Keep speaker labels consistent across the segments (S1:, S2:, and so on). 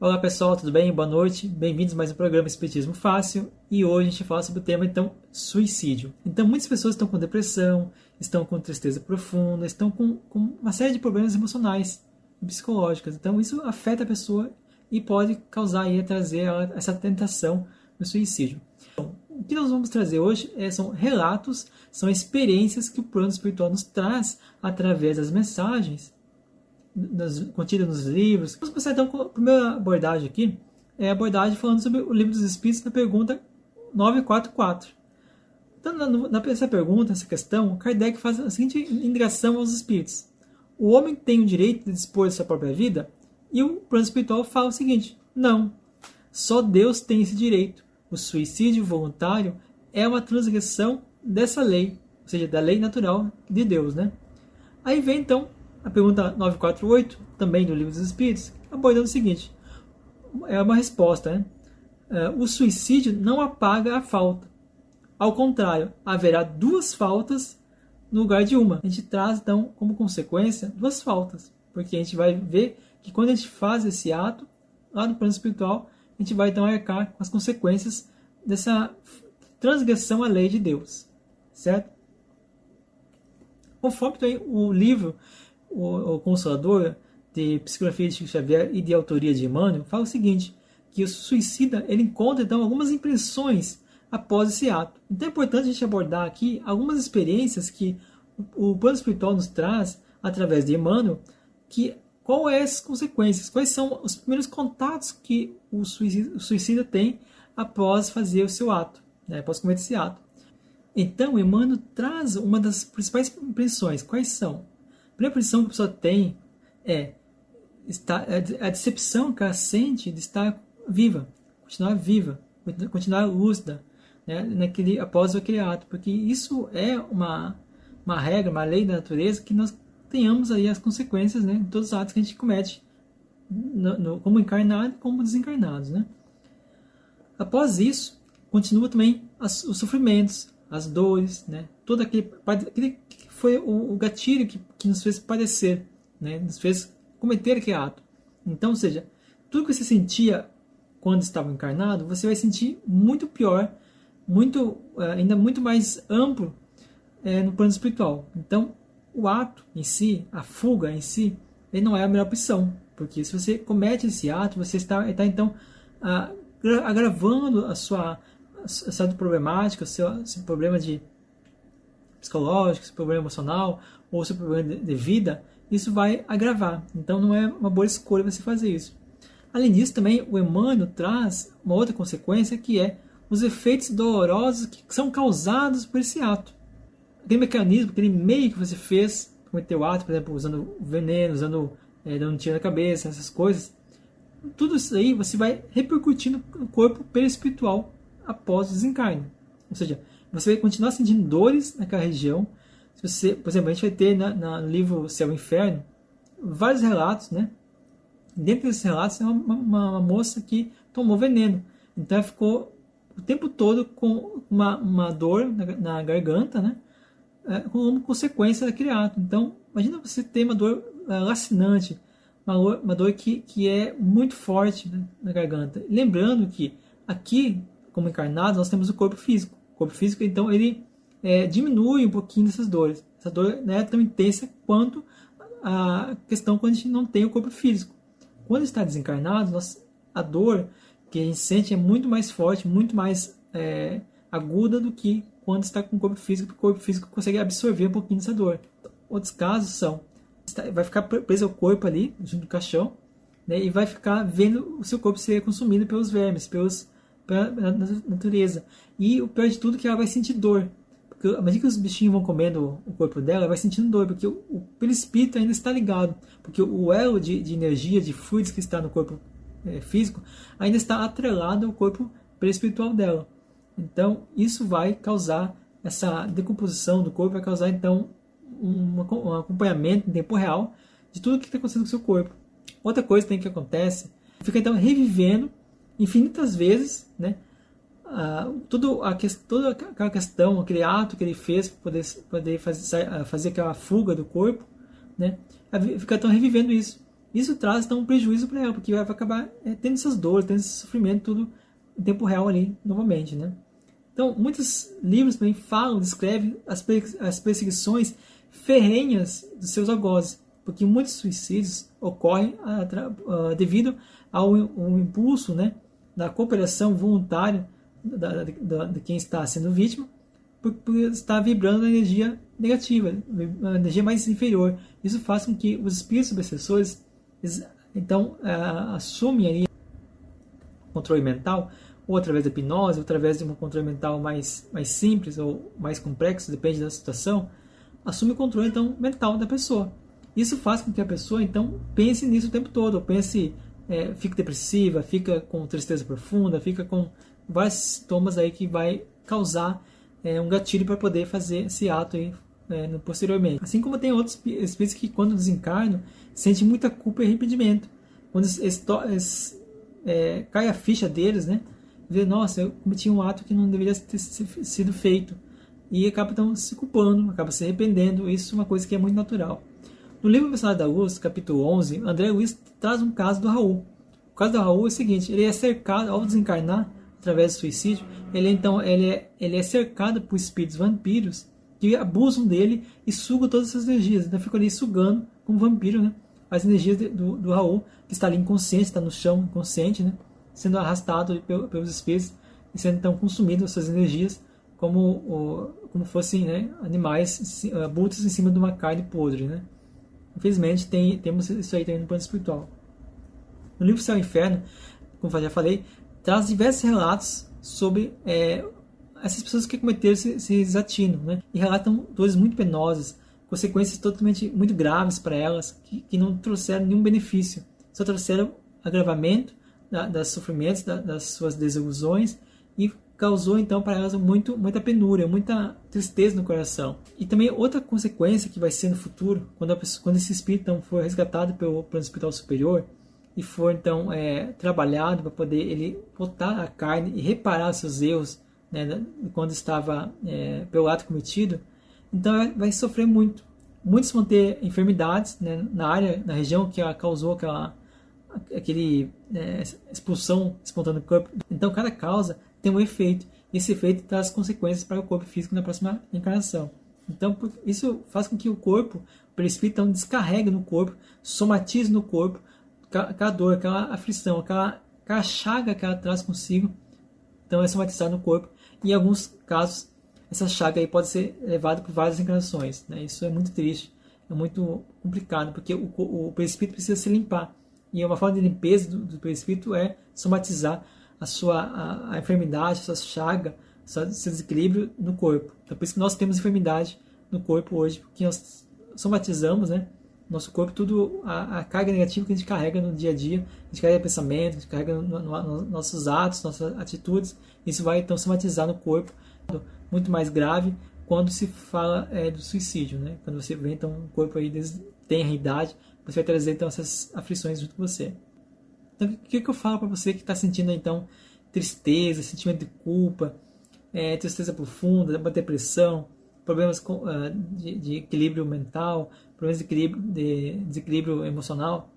S1: Olá pessoal, tudo bem? Boa noite, bem-vindos a mais um programa Espiritismo Fácil e hoje a gente fala sobre o tema então suicídio. Então muitas pessoas estão com depressão, estão com tristeza profunda, estão com uma série de problemas emocionais e psicológicos. Então isso afeta a pessoa e pode causar e trazer essa tentação do suicídio. Então, o que nós vamos trazer hoje são relatos, são experiências que o plano espiritual nos traz através das mensagens contidas nos livros. Vamos começar então com a primeira abordagem aqui, é a abordagem falando sobre o Livro dos Espíritos, na pergunta 944. Então, nessa pergunta, nessa questão, Kardec faz a seguinte indagação aos espíritos: o homem tem o direito de dispor de sua própria vida? E o plano espiritual fala o seguinte: não, só Deus tem esse direito. O suicídio voluntário é uma transgressão dessa lei, ou seja, da lei natural de Deus, né? Aí vem então a pergunta 948, também do Livro dos Espíritos, abordando o seguinte: é uma resposta, né? O suicídio não apaga a falta. Ao contrário, haverá duas faltas no lugar de uma. A gente traz, então, como consequência, duas faltas. Porque a gente vai ver que quando a gente faz esse ato, lá no plano espiritual, a gente vai, então, arcar com as consequências dessa transgressão à lei de Deus. Certo? Conforme também o livro o Consolador, de Psicografia de Chico Xavier e de autoria de Emmanuel, fala o seguinte, que o suicida ele encontra então algumas impressões após esse ato. Então é importante a gente abordar aqui algumas experiências que o plano espiritual nos traz através de Emmanuel, que quais as consequências, quais são os primeiros contatos que o suicida tem após fazer o seu ato, né, após cometer esse ato. Então Emmanuel traz uma das principais impressões. Quais são? A primeira impressão que a pessoa tem é a decepção que ela sente de estar viva, continuar lúcida, né, após aquele ato, porque isso é uma regra, uma lei da natureza, que nós tenhamos aí as consequências, né, em todos os atos que a gente comete, como encarnado e como desencarnados, né. Após isso, continua também os sofrimentos, as dores, né, todo aquele que foi o gatilho que nos fez padecer, né, nos fez cometer aquele ato. Então, ou seja, tudo que você sentia quando estava encarnado, você vai sentir muito pior, ainda muito mais amplo no plano espiritual. Então, o ato em si, a fuga em si, ele não é a melhor opção, porque se você comete esse ato, você está então agravando a sua problemática, o seu problema psicológico, seu problema emocional ou seu problema de vida, isso vai agravar. Então não é uma boa escolha você fazer isso. Além disso, também o Emmanuel traz uma outra consequência, que é os efeitos dolorosos que são causados por esse ato. Aquele mecanismo, aquele meio que você fez para cometer o ato, por exemplo, usando veneno, dando um tiro na cabeça, essas coisas, tudo isso aí você vai repercutindo no corpo perispiritual após o desencarne. Ou seja, você vai continuar sentindo dores naquela região. Se você, por exemplo, a gente vai ter no livro Céu e Inferno vários relatos, né? Dentro desses relatos é uma moça que tomou veneno. Então ela ficou o tempo todo com uma dor na garganta, né? Como consequência daquele ato. Então, imagina você ter uma dor lacinante, uma dor que é muito forte, né, na garganta. Lembrando que aqui, como encarnados, nós temos o corpo físico. O corpo físico, então, ele diminui um pouquinho dessas dores. Essa dor não é tão intensa quanto a questão quando a gente não tem o corpo físico. Quando está desencarnado, a dor que a gente sente é muito mais forte, muito mais aguda do que quando está com o corpo físico, porque o corpo físico consegue absorver um pouquinho dessa dor. Outros casos vai ficar preso ao corpo ali, junto do caixão, né, e vai ficar vendo o seu corpo ser consumido pelos vermes, pela natureza. E o pior de tudo é que ela vai sentir dor. Porque à medida que os bichinhos vão comendo o corpo dela, ela vai sentindo dor, porque o perispírito ainda está ligado. Porque o elo de energia, de fluidos que está no corpo físico, ainda está atrelado ao corpo perispiritual dela. Então, isso vai causar, essa decomposição do corpo vai causar, então, um acompanhamento em tempo real de tudo o que está acontecendo com o seu corpo. Outra coisa também que acontece, fica então revivendo infinitas vezes, né, toda aquela questão, aquele ato que ele fez para poder fazer aquela fuga do corpo, né, fica então revivendo isso. isso traz então um prejuízo para ela, porque vai acabar tendo essas dores, tendo esse sofrimento tudo em tempo real ali novamente, né? Então, muitos livros também falam, descrevem as perseguições ferrenhas dos seus algozes, porque muitos suicídios ocorrem devido ao impulso, né, da cooperação voluntária de quem está sendo vítima, por estar vibrando na energia negativa, na energia mais inferior. Isso faz com que os espíritos obsessores, então, assumem ali o controle mental, ou através da hipnose, ou através de um controle mental mais simples ou mais complexo, depende da situação, assume o controle então mental da pessoa. Isso faz com que a pessoa então pense nisso o tempo todo, fique depressiva, fica com tristeza profunda, fica com vários sintomas aí que vai causar um gatilho para poder fazer esse ato aí posteriormente. Assim como tem outros espíritos que quando desencarnam sentem muita culpa e arrependimento. Quando cai a ficha deles, né? Vê, nossa, eu cometi um ato que não deveria ter sido feito. E acaba então se culpando, acaba se arrependendo. Isso é uma coisa que é muito natural. No livro Personagem da Luz, capítulo 11, André Luiz traz um caso do Raul. O caso do Raul é o seguinte, ele é cercado, ao desencarnar, através do suicídio, ele é cercado por espíritos vampiros que abusam dele e sugam todas essas energias. Então fica ali sugando, como vampiro, né, as energias do Raul, que está ali inconsciente, está no chão, inconsciente, né, sendo arrastado pelos espíritos e sendo então consumido suas energias como fossem, né, animais bultos em cima de uma carne podre, né. Infelizmente temos isso aí também no plano espiritual. No livro Céu e Inferno, como eu já falei, traz diversos relatos sobre essas pessoas que cometeram esse desatino, né, e relatam dores muito penosas, consequências totalmente muito graves para elas, que não trouxeram nenhum benefício, só trouxeram agravamento dos sofrimentos, das suas desilusões, e causou então para elas muita penúria, muita tristeza no coração. E também outra consequência que vai ser no futuro, quando esse espírito então, for resgatado pelo plano espiritual superior e for então trabalhado para poder ele voltar à carne e reparar seus erros, né, quando estava pelo ato cometido, então vai sofrer muito. Muitos vão ter enfermidades, né, na região que causou aquele expulsão espontânea do corpo. Então cada causa tem um efeito, e esse efeito traz consequências para o corpo físico na próxima encarnação. Então isso faz com que o corpo, o perispírito, então, descarregue no corpo, somatize no corpo aquela dor, aquela aflição, aquela chaga que ela traz consigo, então é somatizado no corpo, e em alguns casos essa chaga aí pode ser levada por várias encarnações, né? Isso é muito triste, é muito complicado, porque o perispírito precisa se limpar, e uma forma de limpeza do perispírito é somatizar a enfermidade, a sua chaga, seu desequilíbrio no corpo. Então, por isso que nós temos enfermidade no corpo hoje, porque nós somatizamos, né, nosso corpo, tudo a carga negativa que a gente carrega no dia a dia, a gente carrega pensamento, a gente carrega nossos atos, nossas atitudes, isso vai então somatizar no corpo, muito mais grave quando se fala do suicídio, né? Quando você vê então um corpo aí tem a idade, você vai trazer então essas aflições junto com você. Então, o que eu falo para você que está sentindo então tristeza, sentimento de culpa, tristeza profunda, uma depressão, problemas de equilíbrio mental, problemas de desequilíbrio emocional?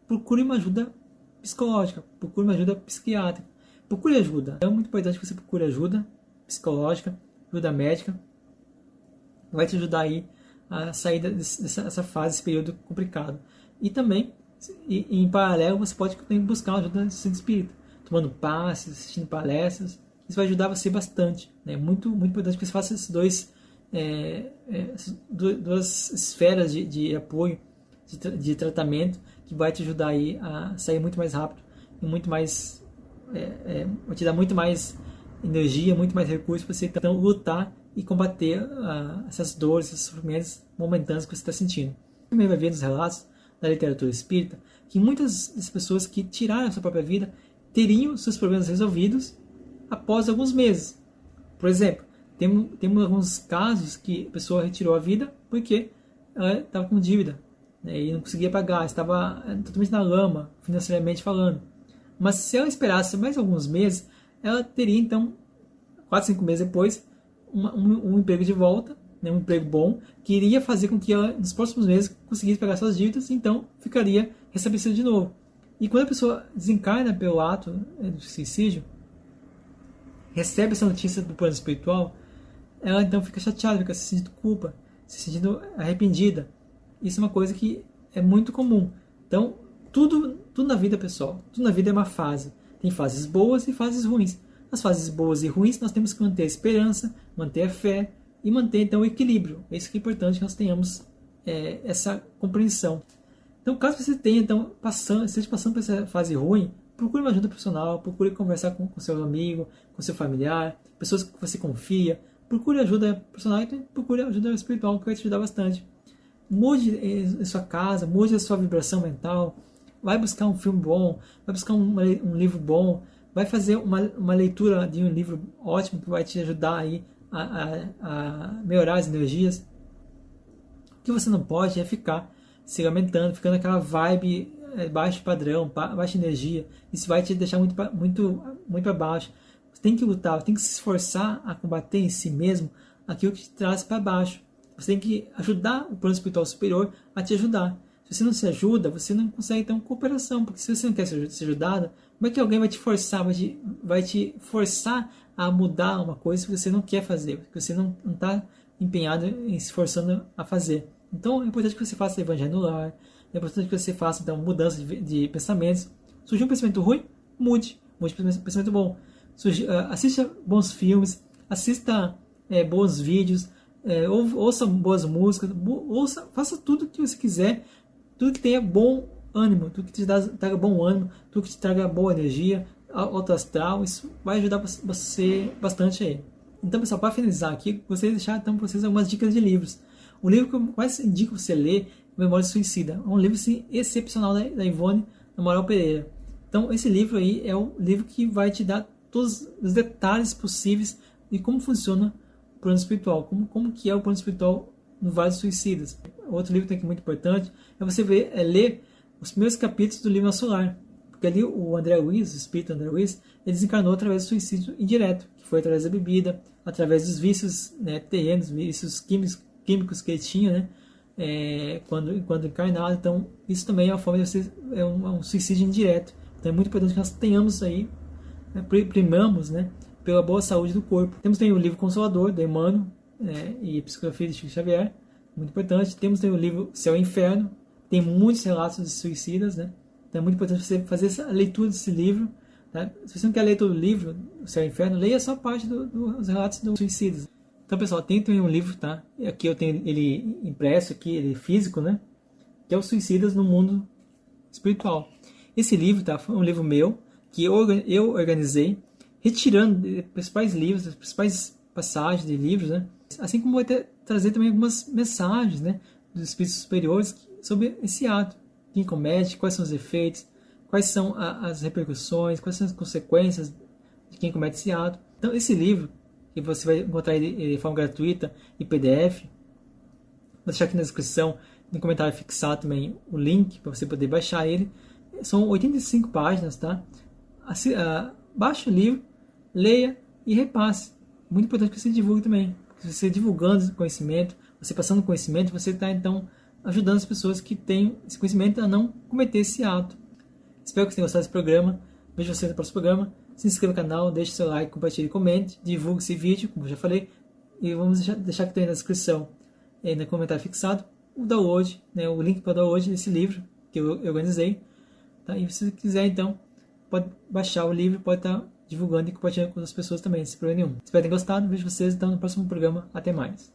S1: Procure uma ajuda psicológica, procure uma ajuda psiquiátrica, procure ajuda. É muito importante que você procure ajuda psicológica, ajuda médica, vai te ajudar aí a sair dessa fase, desse período complicado. E também, em paralelo, você pode buscar uma ajuda de centro espírita, tomando passes, assistindo palestras. Isso vai ajudar você bastante. É muito importante que você faça esses duas esferas de apoio, de tratamento, que vai te ajudar aí a sair muito mais rápido e muito mais, vai te dar muito mais energia, muito mais recursos para você então lutar e combater essas dores, esses sofrimentos momentâneos que você está sentindo. Também vai ver nos relatos da literatura espírita que muitas das pessoas que tiraram a sua própria vida teriam seus problemas resolvidos após alguns meses. Por exemplo, temos alguns casos que a pessoa retirou a vida porque ela estava com dívida, né, e não conseguia pagar, estava totalmente na lama, financeiramente falando. Mas se ela esperasse mais alguns meses, ela teria então, 4, 5 meses depois, um emprego de volta, né, um emprego bom, que iria fazer com que ela, nos próximos meses, conseguisse pagar suas dívidas, então ficaria restabelecida de novo. E quando a pessoa desencarna pelo ato do suicídio, recebe essa notícia do plano espiritual, ela então fica chateada, fica se sentindo culpa, se sentindo arrependida. Isso é uma coisa que é muito comum. Então, tudo na vida, pessoal, tudo na vida é uma fase. Tem fases boas e fases ruins. Nas fases boas e ruins, nós temos que manter a esperança, manter a fé e manter, então, o equilíbrio. É isso que é importante que nós tenhamos essa compreensão. Então, caso você tenha, então, esteja passando por essa fase ruim, procure uma ajuda profissional, procure conversar com seu amigo, com seu familiar, pessoas que você confia. Procure ajuda profissional e procure ajuda espiritual, que vai te ajudar bastante. Mude a sua casa, mude a sua vibração mental, vai buscar um filme bom, vai buscar um livro bom, vai fazer uma leitura de um livro ótimo que vai te ajudar aí a melhorar as energias. O que você não pode é ficar se lamentando, ficando naquela vibe baixo padrão, baixa energia. Isso vai te deixar muito para baixo. Você tem que lutar, tem que se esforçar a combater em si mesmo aquilo que te traz para baixo. Você tem que ajudar o plano espiritual superior a te ajudar. Se você não se ajuda, você não consegue ter uma cooperação, porque se você não quer ser ajudado, como é que alguém vai te forçar, vai te forçar a mudar uma coisa que você não quer fazer, que você não está empenhado em se esforçando a fazer? Então é importante que você faça evangelho no lar, é importante que você faça então mudança de pensamentos. Surgiu um pensamento ruim? Mude para um pensamento bom. Assista bons filmes, assista bons vídeos, ouça boas músicas, faça tudo o que você quiser, tudo que tenha bom ânimo, tudo que te traga bom ânimo, tudo que te traga boa energia, alto astral. Isso vai ajudar você bastante aí. Então, pessoal, para finalizar aqui, gostaria de deixar então para vocês algumas dicas de livros. O livro que eu mais indico você ler é Memória Suicida. É um livro assim, excepcional da Ivone Amaral Pereira. Então, esse livro aí é o livro que vai te dar todos os detalhes possíveis de como funciona o plano espiritual, como que é o plano espiritual no Vale dos Suicidas. Outro livro que é muito importante é você ler os primeiros capítulos do livro Nosso Lar, porque ali o André Luiz, o espírito André Luiz, ele desencarnou através do suicídio indireto, que foi através da bebida, através dos vícios terrenos, vícios químicos que ele tinha, quando encarnado. Então, isso também é uma forma de você, um suicídio indireto. Então, é muito importante que nós tenhamos aí, primamos, pela boa saúde do corpo. Temos também o livro Consolador, de Emmanuel, e Psicografia de Chico Xavier, muito importante. Temos também o livro Céu e Inferno, tem muitos relatos de suicidas, Então é muito importante você fazer essa leitura desse livro. Tá? Se você não quer ler todo o livro, o Céu e Inferno, leia só parte dos relatos dos suicidas. Então, pessoal, tem também um livro, tá? Aqui eu tenho ele impresso, aqui, ele livro, que é o Suicidas no Mundo Espiritual. Esse livro, tá? Foi um livro meu, que eu organizei, retirando os principais livros, as principais passagens de livros, Assim como vou trazer também algumas mensagens, dos espíritos superiores sobre esse ato. Quem comete, quais são os efeitos, quais são as repercussões, quais são as consequências de quem comete esse ato. Então, esse livro, que você vai encontrar ele de forma gratuita em PDF, vou deixar aqui na descrição, no comentário fixar também o link para você poder baixar ele. São 85 páginas, tá? Baixe o livro, leia e repasse. Muito importante que você divulgue também. Se você divulgando conhecimento, você passando conhecimento, você está então ajudando as pessoas que têm esse conhecimento a não cometer esse ato. Espero que você tenha gostado desse programa. Vejo você no próximo programa. Se inscreva no canal, deixe seu like, compartilhe, comente, divulgue esse vídeo, como eu já falei. E vamos deixar que tem na descrição, no comentário fixado, o download, o link para o download desse livro que eu organizei. Tá? E se você quiser, então, pode baixar o livro, pode estar divulgando e compartilhando com outras pessoas também, sem problema nenhum. Espero que tenham gostado. Vejo vocês então no próximo programa. Até mais.